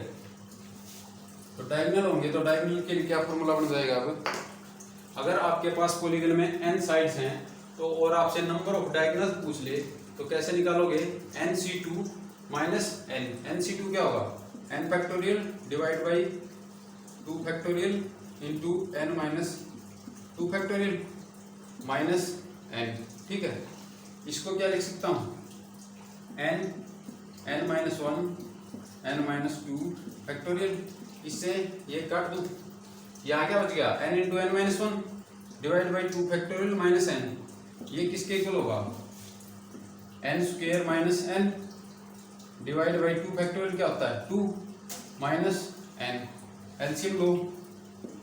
तो डायगोनल होंगे तो डायगोनल के लिए क्या फॉर्मूला बन जाएगा, अब अगर आपके पास पॉलीगन में n साइड्स हैं तो और आपसे नंबर ऑफ डायगोनल्स पूछ ले तो कैसे निकालोगे, NC2 माइनस n। NC2 क्या होगा, n factorial divide by 2 factorial into n minus 2 factorial minus n, ठीक है। इसको क्या लिख सकता हूँ, n minus 1 n minus 2 factorial. इससे ये काट दूँ, यहाँ क्या बच गया, n into n minus 1 divide by 2 factorial minus n। ये किसके इक्वल होगा, N square minus N divide by 2 factorial क्या होता है 2 माइनस एन, एलसीएम लो,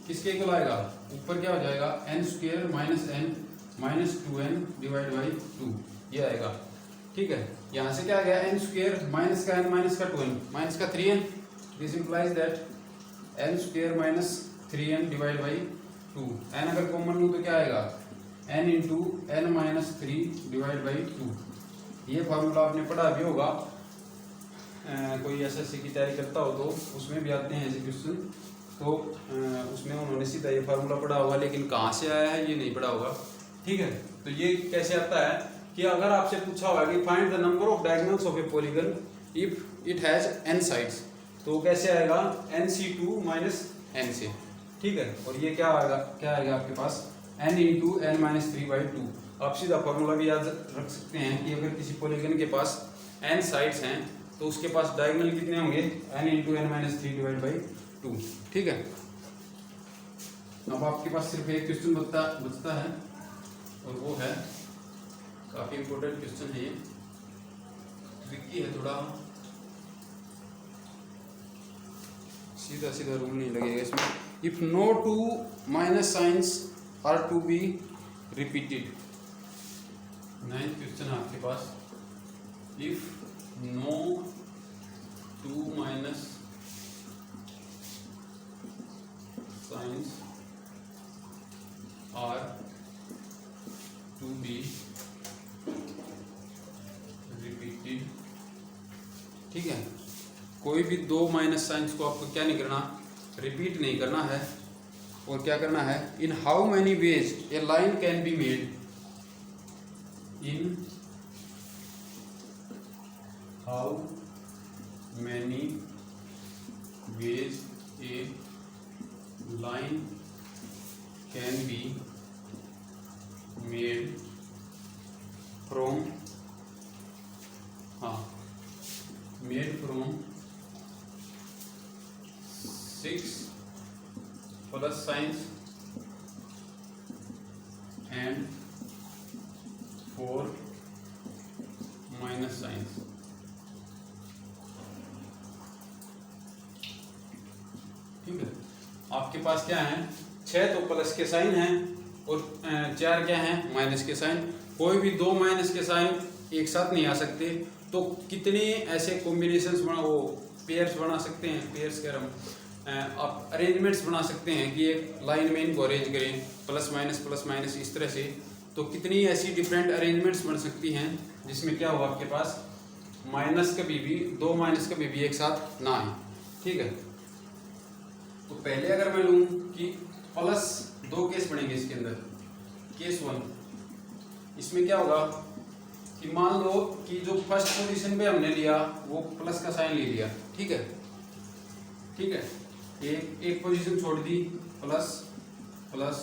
किसके इक्वल आएगा, ऊपर क्या हो जाएगा N square minus N minus 2n divide by 2, ये आएगा। ठीक है, यहाँ से क्या आ गया एन स्क्वायर माइनस का एन माइनस का 2n माइनस का 3n, this implies that n square minus 3n divide by 2, n अगर कॉमन लूँ तो क्या आएगा n into n minus 3 divide by 2। ये फार्मूला आपने पढ़ा भी होगा, कोई एसएससी की तैयारी करता हो तो उसमें भी आते हैं ऐसे क्वेश्चन, तो उसमें उन्होंने सीधा ये फार्मूला पढ़ा होगा, लेकिन कहाँ से आया है ये नहीं पढ़ा होगा। ठीक है, तो ये कैसे आता है कि अगर आपसे पूछा होगा कि find the number of diagonals of a polygon if it has n sides, तो कैसे आएगा nc2 माइनस n से। ठीक है, और ये क्या आएगा आपके पास n इंटू एन माइनस 3/2। आप सीधा फॉर्मूला भी याद रख सकते हैं कि अगर किसी पॉलीगन के पास n साइड्स हैं तो उसके पास डायगोनल कितने होंगे n into n minus 3 divide by 2। ठीक है, अब आपके पास सिर्फ एक क्वेश्चन बचता है और वो है काफी इंपॉर्टेंट क्वेश्चन है, ये ट्रिकी है थोड़ा, सीधा रूल नहीं लगेगा इसमें। If no two minus signs are to be repeated, 9th question आपके पास, if no two minus signs are to be repeated. ठीक है, कोई भी दो माइनस साइंस को आपको क्या नहीं करना, रिपीट नहीं करना है, और क्या करना है, इन how many ways A line can be made, in how many ways A line can be made from made from 6 plus science and 4 minus science. ठीक है, आपके पास क्या है 6 तो प्लस के साइन हैं और 4 क्या हैं माइनस के साइन। कोई भी दो माइनस के साइन एक साथ नहीं आ सकते, तो कितने ऐसे कॉम्बिनेशंस वो पेयर्स बना सकते हैं, पेयर्स कह रहा हूँ, आप अरेंजमेंट्स बना सकते हैं कि एक लाइन में इनको अरेंज करें प्लस माइनस इस तरह से। तो कितनी ऐसी डिफरेंट अरेंजमेंट्स बन सकती हैं जिसमें क्या हो आपके पास माइनस कभी भी दो माइनस कभी भी एक साथ ना आए। ठीक है, तो पहले अगर मैं लूँ कि प्लस 2 केस बनेंगे इसके अंदर, केस 1, इसमें क्या होगा कि मान लो कि जो फर्स्ट पोजीशन पे हमने लिया वो प्लस का साइन ले लिया। ठीक है, एक पोजीशन छोड़ दी, प्लस प्लस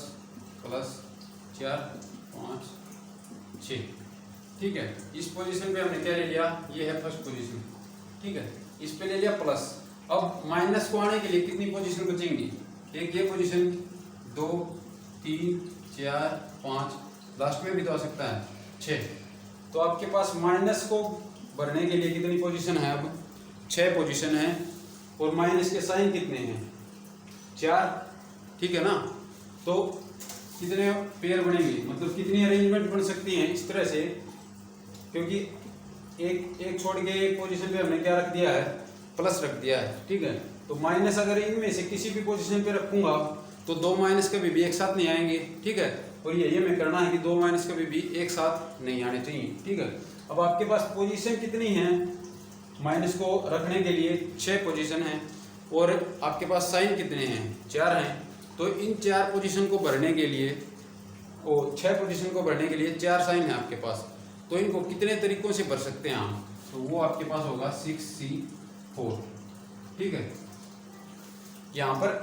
प्लस 4 5 6। ठीक है, इस पोजीशन पे हमने क्या ले लिया, ये है फर्स्ट पोजीशन। ठीक है, इस पे ले लिया प्लस। अब माइनस को आने के लिए कितनी पोजीशन बचेंगी, एक ये पोजीशन, 2 3 4 5, लास्ट में भी तो आ सकता है 6। तो आपके पास माइनस को भरने के लिए कितनी पोजीशन है, अब 6 पोजीशन है, और माइनस के साइन कितने हैं 4। ठीक है ना, तो कितने पेयर बनेंगे, मतलब कितनी अरेंजमेंट बन सकती हैं इस तरह से, क्योंकि एक छोड़ के एक पोजीशन पे हमने क्या रख दिया है, प्लस रख दिया है। ठीक है, तो माइनस अगर इनमें से किसी भी पोजीशन पे रखूंगा तो दो माइनस कभी भी एक साथ नहीं आएंगे। ठीक है, और ये हमें करना है कि दो माइनस कभी भी एक साथ नहीं आने चाहिए। ठीक है, अब आपके पास पोजीशन कितनी है माइनस को रखने के लिए, 6 पोजीशन है, और आपके पास साइन कितने हैं 4 हैं। तो इन 4 पोजीशन को भरने के लिए, 6 पोजीशन को भरने के लिए 4 साइन है आपके पास, तो इनको कितने तरीकों से भर सकते हैं हम, तो वो आपके पास होगा 6c4। ठीक है, यहाँ पर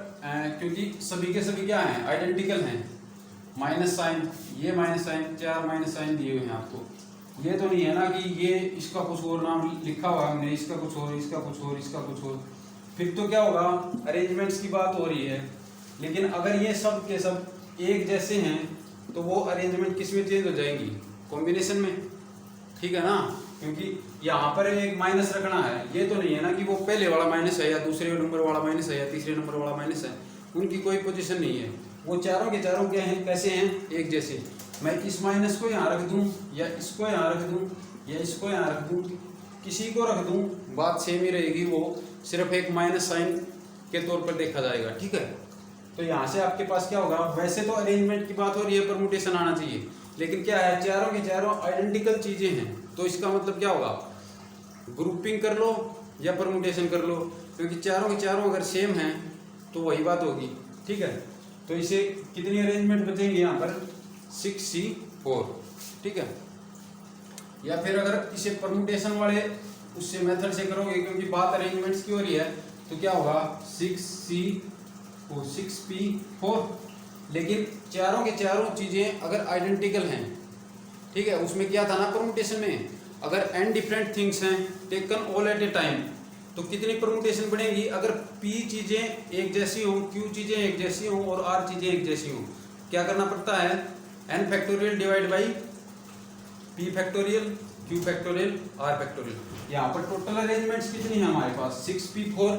क्योंकि सभी के सभी क्या हैं, आइडेंटिकल हैं, माइनस साइन, ये माइनस साइन, 4 माइनस साइन दिए हुए हैं आपको। ये तो नहीं है ना कि ये इसका कुछ और नाम लिखा हुआ हमने, इसका कुछ और, इसका कुछ और, इसका कुछ और, फिर तो क्या होगा, अरेंजमेंट्स की बात हो रही है। लेकिन अगर ये सब के सब एक जैसे हैं तो वो अरेंजमेंट किस में चेंज हो जाएंगी, कॉम्बिनेशन में, ठीक है ना। क्योंकि यहाँ पर एक माइनस रखना है, ये तो नहीं है ना कि वो पहले वाला माइनस है या दूसरे नंबर वाला माइनस है या तीसरे नंबर वाला माइनस है, उनकी कोई पोजीशन नहीं है, वो चारों के चारों क्या हैं, कैसे हैं, एक जैसे। मैं इस माइनस को यहाँ रख दूँ या इसको यहाँ रख दूँ या इसको यहाँ रख दूँ, किसी को रख दूँ, बात सेम ही रहेगी, वो सिर्फ एक माइनस साइन के तौर पर देखा जाएगा, ठीक है। तो यहाँ से आपके पास क्या होगा, वैसे तो अरेंजमेंट की बात हो रही है, परमुटेशन आना चाहिए, लेकिन क्या है, चारों की चारों आइडेंटिकल चीजें हैं, तो इसका मतलब क्या होगा, ग्रुपिंग कर लो या परमुटेशन कर लो, क्योंकि चारों के चारों अगर सेम हैं तो वही बात होगी, ठीक है। तो इसे कितनी अरेंजमेंट बचेंगे यहाँ पर, 6C4, ठीक है। या फिर अगर इसे परमुटेशन वाले उससे मेथड से करोगे, क्योंकि बात अरेंजमेंट्स की हो रही है, तो क्या होगा 6C4 6P4, लेकिन चारों के चारों चीजें अगर आइडेंटिकल हैं, ठीक है, उसमें क्या था ना परमुटेशन में, अगर n डिफरेंट थिंग्स हैं taken all at A time, तो कितनी परमुटेशन बनेगी, अगर p चीजें एक जैसी हों, q चीजें एक जैसी हों और r चीजें एक जैसी हों, क्या करना पड़ता है, n factorial divide by p factorial, q factorial, r factorial. यहाँ पर टोटल अरेंजमेंट्स कितनी है हमारे पास, 6p4,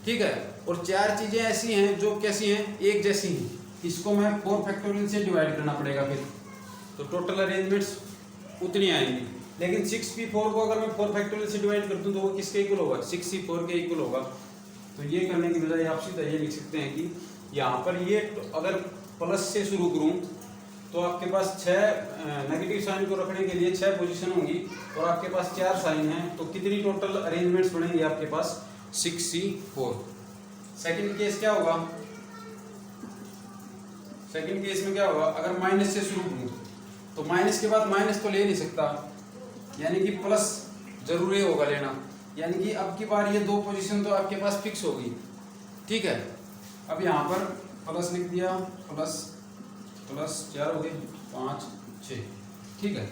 ठीक है। और चार चीजें ऐसी हैं जो कैसी हैं, एक जैसी हैं, इसको मैं 4 फैक्टोरियल से डिवाइड करना पड़ेगा फिर, तो टोटल अरेंजमेंट्स उतनी आएंगी। लेकिन 6p4 को अगर मैं 4 फैक्टोरियल से डिवाइड कर दूं तो वो किसके इक्वल होगा, 6c4 के इक्वल होगा। तो ये करने की बजाय आप सीधा ये लिख सकते हैं कि यहाँ पर ये अगर प्लस से शुरू करूँ तो आपके पास 6 नेगेटिव साइन को रखने के लिए 6 पोजीशन होंगी और आपके पास 4 साइन हैं, तो कितनी टोटल अरेंजमेंट्स बनेंगे आपके पास, 6c4। सेकंड केस क्या होगा, सेकंड केस में क्या होगा, अगर माइनस से शुरू करूँ तो माइनस के बाद माइनस तो ले नहीं सकता, यानी कि प्लस जरूरी होगा लेना, यानी कि अब की बार ये दो पोजीशन तो आपके पास फिक्स होगी, ठीक है। अब यहाँ पर प्लस लिख दिया, प्लस प्लस 4 हो गए, 5 6, ठीक है।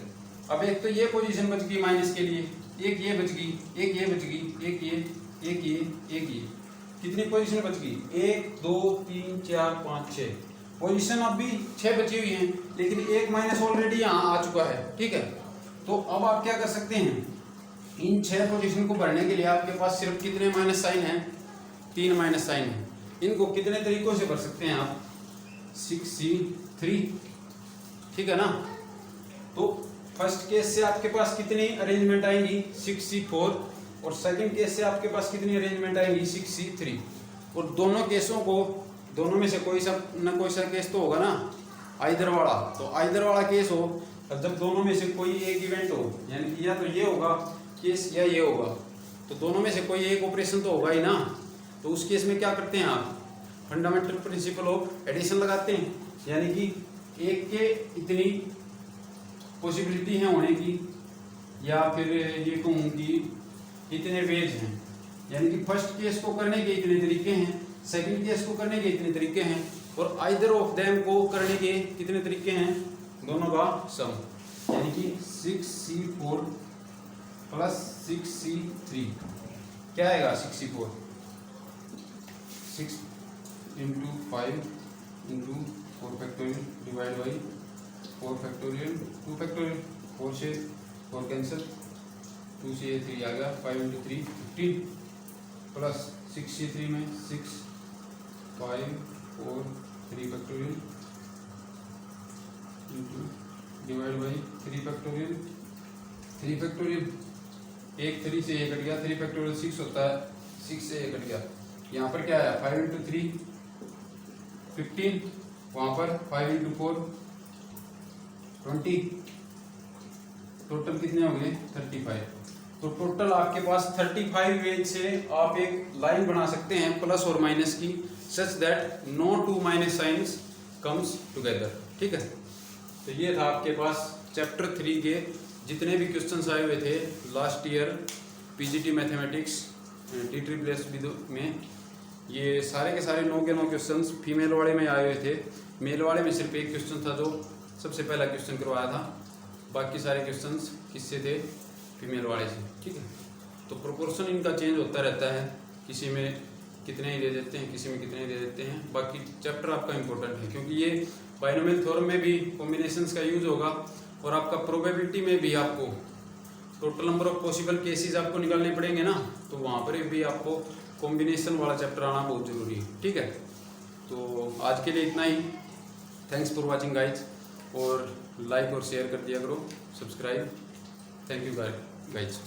अब एक तो ये पोजीशन बच गई माइनस के लिए, एक ये बच गई, एक ये बच गई, एक ये, एक ये, एक ये, कितनी पोजीशन बच गई, 1 2 3 4 5 6 पोजीशन अब भी 6 बची हुई हैं, लेकिन एक माइनस ऑलरेडी यहाँ आ चुका है, ठीक है। तो अब आप क्या कर सकते हैं, इन 6 पोजीशन को भरने के लिए आपके पास सिर्फ कितने माइनस साइन हैं, 3 माइनस साइन हैं। इनको कितने तरीकों से भर सकते हैं आप, 6C3, ठीक है ना। तो फर्स्ट केस से आपके पास कितनी अरेंजमेंट आएंगी, 6C4, और सेकंड केस से आपके पास कितनी अरेंजमेंट आएंगी, 6C3। और दोनों केसों को, दोनों में से कोई सा न कोई सा केस तो होगा ना, आइदर वाला, तो आइदर वाला केस हो, और जब दोनों में से कोई एक इवेंट हो, यानी कि या तो ये होगा केस या ये होगा, तो दोनों में से कोई एक ऑपरेशन तो होगा ही ना। तो उस केस में क्या करते हैं आप, फंडामेंटल प्रिंसिपल ऑफ एडिशन लगाते हैं, यानी कि एक के इतनी पॉसिबिलिटी है होने की, या फिर ये कहूँ कि इतने वेज हैं, यानी कि फर्स्ट केस को करने के इतने तरीके हैं, सेकंड केस को करने के इतने तरीके हैं, और आइदर ऑफ देम को करने के कितने तरीके हैं, दोनों का सम, यानी कि 6C4 प्लस 6C3 क्या आएगा, 6C4 6 into 5 into 4 factorial divide by 4 factorial 2 factorial, 4 से 4 कैंसिल, 2 से 3 आ गया, 5 इंटू 3 15 प्लस 6C3 में 6 5 4 3 factorial into divide by 3 factorial, 3 factorial, एक 3 से 1 कट गया, 3 फैक्टोरियल 6 होता है, 6 से 1 कट गया, यहाँ पर क्या है 5 इंटू 3 15, वहाँ पर 5 इंटू 4 20, टोटल कितने हो गए 35। तो टोटल आपके पास 35 वेज से आप एक लाइन बना सकते हैं प्लस और माइनस की, such that no two minus signs comes together, ठीक है। तो ये था आपके पास चैप्टर 3 के जितने भी क्वेश्चंस आए हुए थे last year PGT mathematics TSSB में, ये सारे के सारे 9 के 9 क्वेश्चंस फीमेल वाले में आए हुए थे। मेल वाले में सिर्फ एक क्वेश्चन था जो सबसे पहला क्वेश्चन करवाया था, बाकी सारे क्वेश्चंस किससे थे, फीमेल वाले से, ठीक है। तो प्रोपोर्शन इनका चेंज होता रहता है, किसी में कितने ही दे देते हैं, किसी में कितने ही दे देते हैं। बाकी चैप्टर आपका इंपॉर्टेंट है क्योंकि ये बाइनोमियल थ्योरम में भी कॉम्बिनेशंस का यूज होगा और आपका प्रोबेबिलिटी में भी आपको total number of possible cases आपको निकालने पड़ेंगे ना, तो वहाँ पर भी आपको कॉम्बिनेशन वाला चैप्टर आना बहुत ज़रूरी है। ठीक है, तो आज के लिए इतना ही। थैंक्स फॉर वॉचिंग गाइज, और लाइक और शेयर कर दिया करो, सब्सक्राइब। Thank you guys.